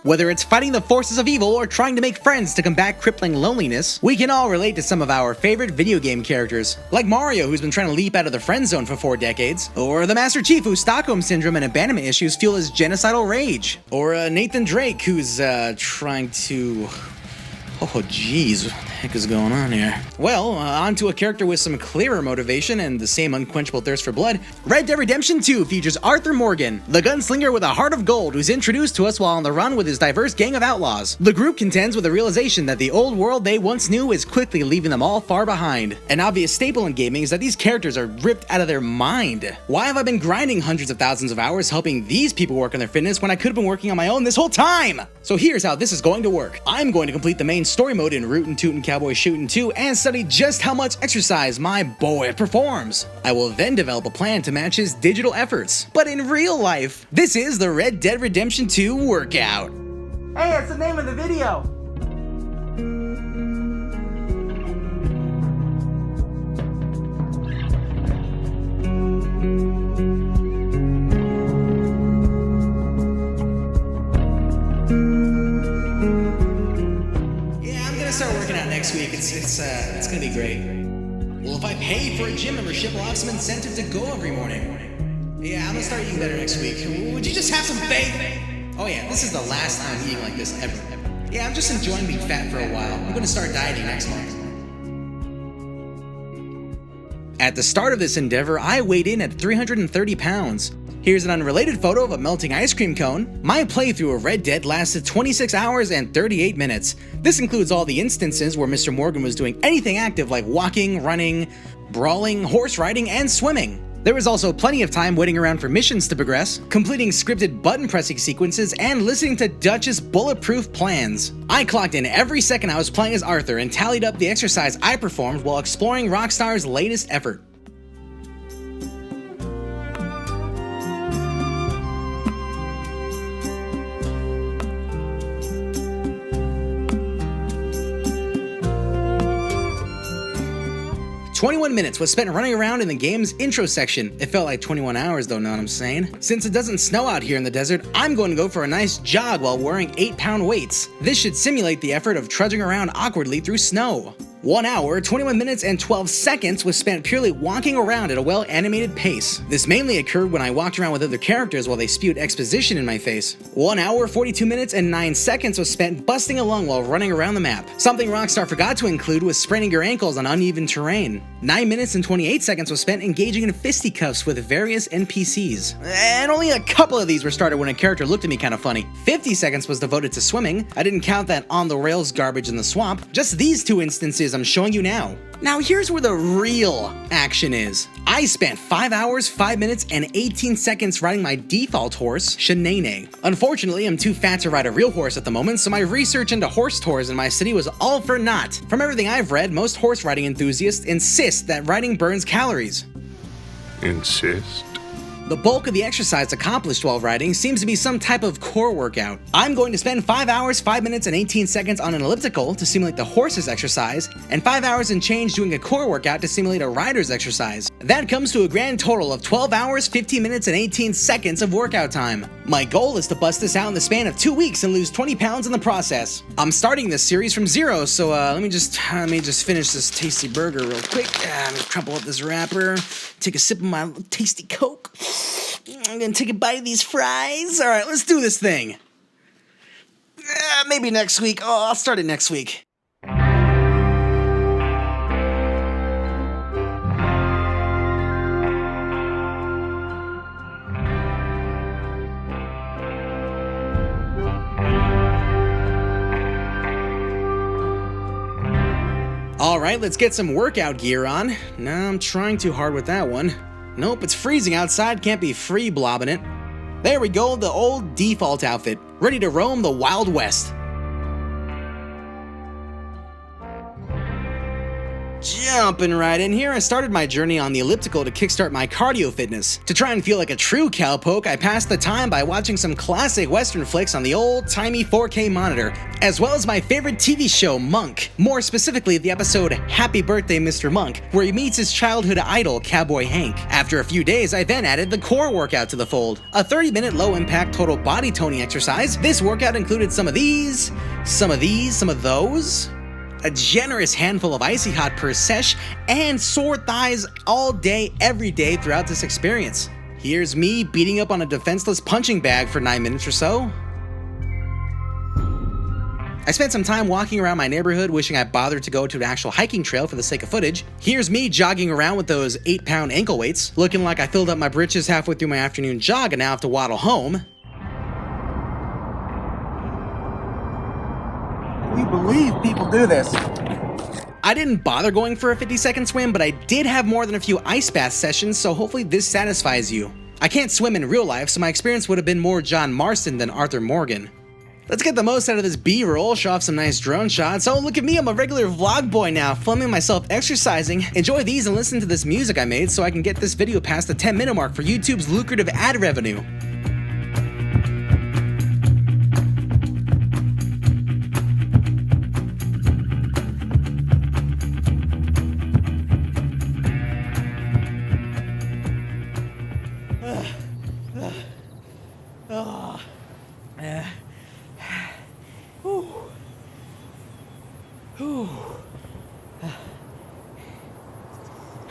Whether it's fighting the forces of evil or trying to make friends to combat crippling loneliness, we can all relate to some of our favorite video game characters. Like Mario, who's been trying to leap out of the friend zone for 4 decades, or the Master Chief, whose Stockholm Syndrome and abandonment issues fuel his genocidal rage, or Nathan Drake, who's trying to... Oh geez, what the heck is going on here? Well, on to a character with some clearer motivation and the same unquenchable thirst for blood. Red Dead Redemption 2 features Ar-Thur Morgan, the gunslinger with a heart of gold who's introduced to us while on the run with his diverse gang of outlaws. The group contends with the realization that the old world they once knew is quickly leaving them all far behind. An obvious staple in gaming is that these characters are ripped out of their mind. Why have I been grinding hundreds of thousands of hours helping these people work on their fitness when I could have been working on my own this whole time? So here's how this is going to work. I'm going to complete the main story mode in Rootin' Tootin' Cowboy Shootin' 2 and study just how much exercise my boy performs. I will then develop a plan to match his digital efforts. But in real life, this is the Red Dead Redemption 2 workout. Hey, that's the name of the video! Start working out next week. It's gonna be great. Well, if I pay for a gym membership, I'll have some incentive to go every morning. Yeah, I'm gonna start eating better next week. Would you just have some faith? Oh yeah, this is the last time eating like this ever. Yeah, I'm just enjoying being fat for a while. I'm gonna start dieting next month. At the start of this endeavor, I weighed in at 330 pounds. Here's an unrelated photo of a melting ice cream cone. My playthrough of Red Dead lasted 26 hours and 38 minutes. This includes all the instances where Mr. Morgan was doing anything active like walking, running, brawling, horse riding, and swimming. There was also plenty of time waiting around for missions to progress, completing scripted button pressing sequences, and listening to Dutch's bulletproof plans. I clocked in every second I was playing as Ar-Thur and tallied up the exercise I performed while exploring Rockstar's latest effort. "21 minutes was spent running around in the game's intro section. It felt like 21 hours though, know what I'm saying? Since it doesn't snow out here in the desert, I'm going to go for a nice jog while wearing 8-pound weights. This should simulate the effort of trudging around awkwardly through snow. 1 hour, 21 minutes, and 12 seconds was spent purely walking around at a well-animated pace. This mainly occurred when I walked around with other characters while they spewed exposition in my face. 1 hour, 42 minutes, and 9 seconds was spent busting along while running around the map. Something Rockstar forgot to include was spraining your ankles on uneven terrain. 9 minutes and 28 seconds was spent engaging in fisticuffs with various NPCs. And only a couple of these were started when a character looked at me kind of funny. 50 seconds was devoted to swimming. I didn't count that on-the-rails garbage in the swamp. Just these 2 instances I'm showing you now. Now here's where the real action is. I spent 5 hours, 5 minutes, and 18 seconds riding my default horse, Shirrako. Unfortunately, I'm too fat to ride a real horse at the moment, so my research into horse tours in my city was all for naught. From everything I've read, most horse riding enthusiasts insist that riding burns calories. Insist? The bulk of the exercise accomplished while riding seems to be some type of core workout. I'm going to spend 5 hours, 5 minutes, and 18 seconds on an elliptical to simulate the horse's exercise, and 5 hours and change doing a core workout to simulate a rider's exercise. That comes to a grand total of 12 hours, 15 minutes, and 18 seconds of workout time. My goal is to bust this out in the span of 2 weeks and lose 20 pounds in the process. I'm starting this series from zero, so let me just finish this tasty burger real quick. Let me crumple up this wrapper, take a sip of my tasty Coke. I'm gonna take a bite of these fries. All right, let's do this thing. Maybe next week. Oh, I'll start it next week. All right, let's get some workout gear on. No, I'm trying too hard with that one. Nope, it's freezing outside, can't be free blobbing it. There we go, the old default outfit, ready to roam the Wild West. Jumping right in here, I started my journey on the elliptical to kickstart my cardio fitness. To try and feel like a true cowpoke, I passed the time by watching some classic western flicks on the old-timey 4K monitor, as well as my favorite TV show, Monk. More specifically, the episode Happy Birthday, Mr. Monk, where he meets his childhood idol, Cowboy Hank. After a few days, I then added the core workout to the fold, a 30-minute low-impact total body toning exercise. This workout included some of these, some of those, a generous handful of icy hot per sesh, and sore thighs all day, every day throughout this experience. Here's me beating up on a defenseless punching bag for 9 minutes or so. I spent some time walking around my neighborhood wishing I bothered to go to an actual hiking trail for the sake of footage. Here's me jogging around with those 8-pound ankle weights, looking like I filled up my britches halfway through my afternoon jog and now have to waddle home. We believe people do this. I didn't bother going for a 50-second swim, but I did have more than a few ice bath sessions, so hopefully this satisfies you. I can't swim in real life, so my experience would have been more John Marston than Arthur Morgan. Let's get the most out of this B-roll, show off some nice drone shots. Oh, look at me, I'm a regular vlog boy now, filming myself exercising. Enjoy these and listen to this music I made so I can get this video past the 10-minute mark for YouTube's lucrative ad revenue.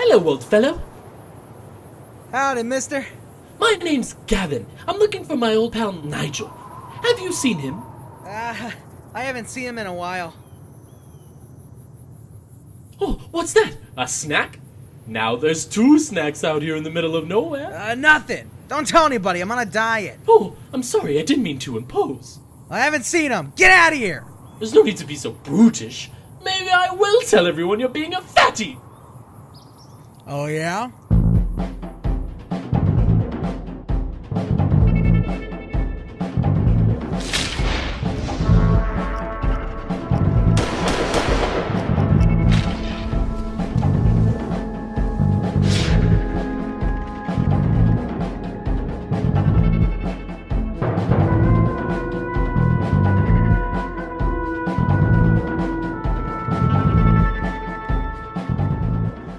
Hello, old fellow. Howdy, mister. My name's Gavin. I'm looking for my old pal Nigel. Have you seen him? I haven't seen him in a while. Oh, what's that? A snack? Now there's 2 snacks out here in the middle of nowhere. Nothing. Don't tell anybody, I'm on a diet. Oh, I'm sorry, I didn't mean to impose. I haven't seen him. Get out of here! There's no need to be so brutish. Maybe I will tell everyone you're being a fatty. Oh, yeah?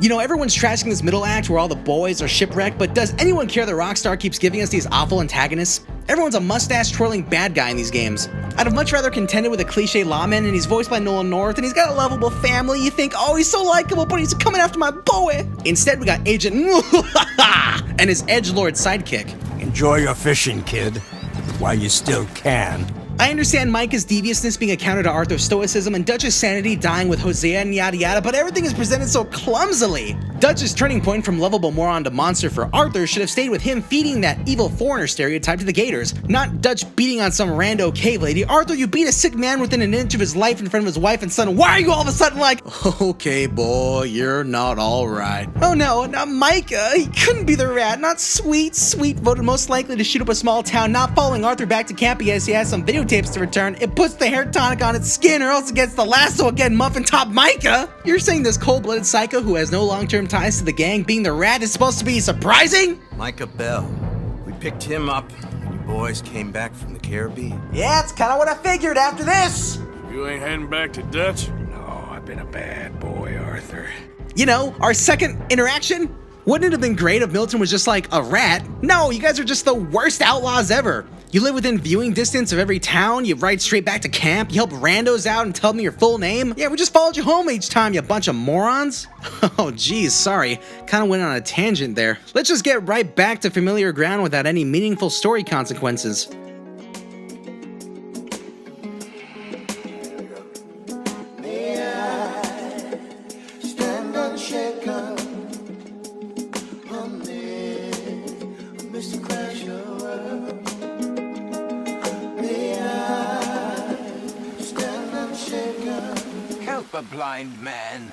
You know, everyone's trashing this middle act where all the boys are shipwrecked, but does anyone care that Rockstar keeps giving us these awful antagonists? Everyone's a mustache-twirling bad guy in these games. I'd have much rather contended with a cliche lawman, and he's voiced by Nolan North, and he's got a lovable family. You think, oh, he's so likable, but he's coming after my boy. Instead, we got Agent and his edgelord sidekick. Enjoy your fishing, kid, while you still can. I understand Micah's deviousness being a counter to Arthur's stoicism and Dutch's sanity dying with Hosea and yada yada, but everything is presented so clumsily. Dutch's turning point from lovable moron to monster for Arthur should have stayed with him feeding that evil foreigner stereotype to the Gators, not Dutch beating on some rando cave lady. Arthur, you beat a sick man within an inch of his life in front of his wife and son. Why are you all of a sudden like, okay boy, you're not alright? Oh no, not Micah. He couldn't be the rat. Not sweet, voted most likely to shoot up a small town, not following Arthur back to camp because he has some videotapes to return. It puts the hair tonic on its skin or else it gets the lasso again, Muffin top Micah. You're saying this cold-blooded psycho who has no long-term ties to the gang being the rat is supposed to be surprising? Micah Bell. We picked him up when you boys came back from the Caribbean. Yeah, it's kind of what I figured after this. You ain't heading back to Dutch? No, I've been a bad boy, Arthur. You know, our second interaction? Wouldn't it have been great if Milton was just like a rat? No, you guys are just the worst outlaws ever. You live within viewing distance of every town, you ride straight back to camp, you help randos out and tell them your full name. Yeah, we just followed you home each time, you bunch of morons. Oh geez, sorry, kinda went on a tangent there. Let's just get right back to familiar ground without any meaningful story consequences. A blind man.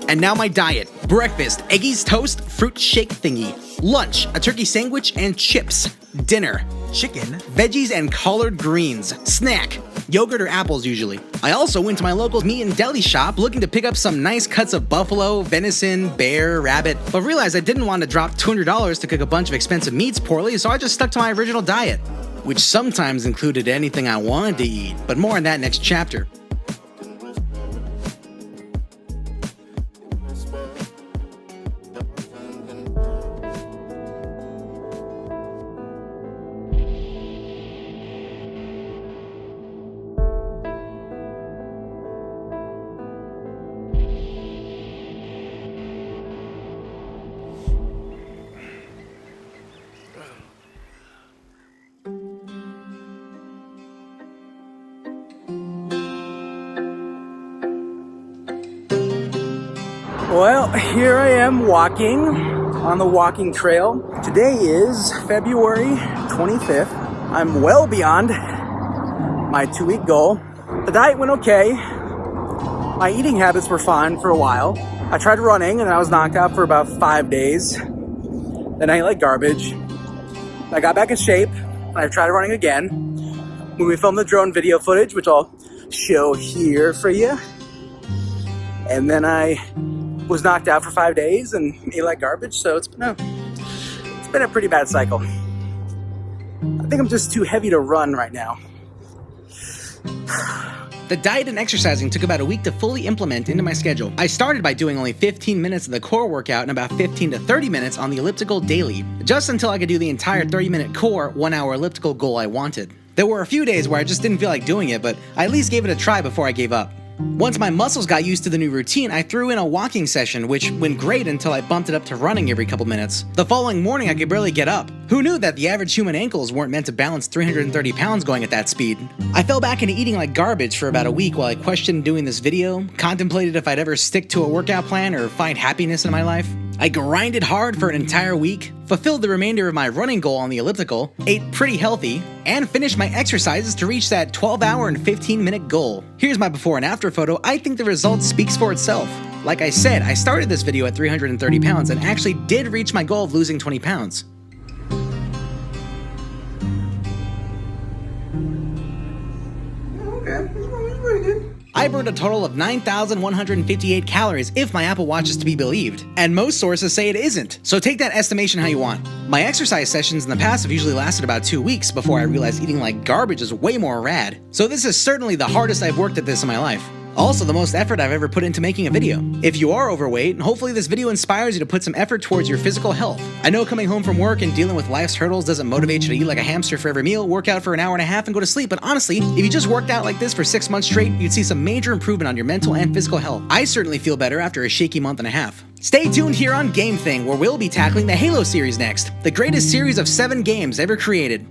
And now my diet. Breakfast, Eggy's toast, fruit shake thingy. Lunch, a turkey sandwich and chips. Dinner, chicken, veggies and collard greens. Snack, yogurt or apples usually. I also went to my local meat and deli shop looking to pick up some nice cuts of buffalo, venison, bear, rabbit, but realized I didn't want to drop $200 to cook a bunch of expensive meats poorly, so I just stuck to my original diet, which sometimes included anything I wanted to eat, but more on that next chapter. Well, here I am walking on the walking trail. Today is February 25th. I'm well beyond my 2-week goal. The diet went okay. My eating habits were fine for a while. I tried running and I was knocked out for about 5 days. Then I ate like garbage. I got back in shape and I tried running again. When we filmed the drone video footage, which I'll show here for you. And then I was knocked out for 5 days and ate like garbage, so it's been a pretty bad cycle. I think I'm just too heavy to run right now. The diet and exercising took about a week to fully implement into my schedule. I started by doing only 15 minutes of the core workout and about 15 to 30 minutes on the elliptical daily, just until I could do the entire 30-minute core, 1-hour elliptical goal I wanted. There were a few days where I just didn't feel like doing it, but I at least gave it a try before I gave up. Once my muscles got used to the new routine, I threw in a walking session, which went great until I bumped it up to running every couple minutes. The following morning, I could barely get up. Who knew that the average human ankles weren't meant to balance 330 pounds going at that speed? I fell back into eating like garbage for about a week while I questioned doing this video, contemplated if I'd ever stick to a workout plan or find happiness in my life. I grinded hard for an entire week, fulfilled the remainder of my running goal on the elliptical, ate pretty healthy, and finished my exercises to reach that 12-hour and 15-minute goal. Here's my before and after photo. I think the result speaks for itself. Like I said, I started this video at 330 pounds and actually did reach my goal of losing 20 pounds. Okay, it's pretty good. I burned a total of 9,158 calories if my Apple Watch is to be believed, and most sources say it isn't, so take that estimation how you want. My exercise sessions in the past have usually lasted about 2 weeks before I realized eating like garbage is way more rad, so this is certainly the hardest I've worked at this in my life. Also, the most effort I've ever put into making a video. If you are overweight, hopefully this video inspires you to put some effort towards your physical health. I know coming home from work and dealing with life's hurdles doesn't motivate you to eat like a hamster for every meal, work out for an hour and a half, and go to sleep, but honestly, if you just worked out like this for 6 months straight, you'd see some major improvement on your mental and physical health. I certainly feel better after a shaky month and a half. Stay tuned here on Game Thing, where we'll be tackling the Halo series next, the greatest series of 7 games ever created.